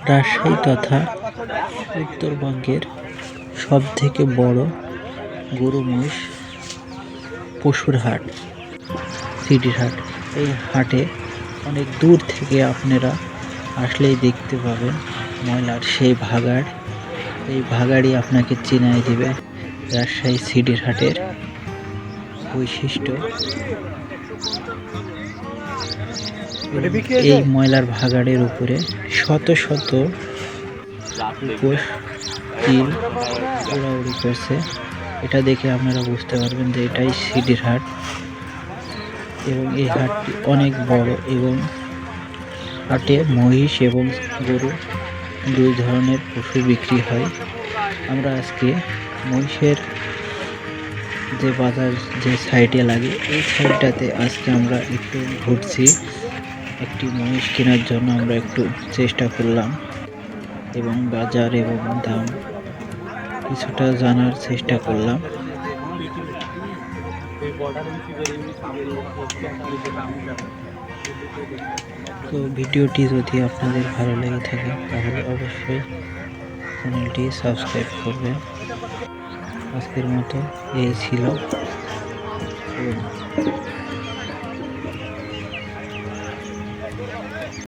রাজশাহী তথা উত্তরবঙ্গের সব থেকে বড় গরু মহিষ পশুর হাট, সিটির হাট। এই হাটে অনেক দূর থেকে আপনারা আসলেই দেখতে পাবেন ময়লার সেই ভাগাড়। এই ভাগাড়ই আপনাকে চিনাই দিবে রাজশাহী সিটির হাটের বৈশিষ্ট্য। এই ময়লার ভাগাড়ের উপরে শত শত উপোস তিল উড়াউড়ি করছে। এটা দেখে আপনারা বুঝতে পারবেন যে এটাই সিটির হাট এবং এই হাটটি অনেক বড় এবং হাটে মহিষ এবং গরু দুই ধরনের পশু বিক্রি হয়। আমরা আজকে মহিষের যে বাজার যে সাইডে লাগে এই সাইডটাতে আজকে আমরা একটু ঘুরছি। একটি মহিষ কেনার জন্য আমরা একটু চেষ্টা করলাম এবং বাজার এবং দাম কিছুটা জানার চেষ্টা করলাম। তো ভিডিওটি যদি আপনাদের ভালো লেগে থাকে তাহলে অবশ্যই চ্যানেলটি সাবস্ক্রাইব করবেন। আজকের মতো এই ছিল।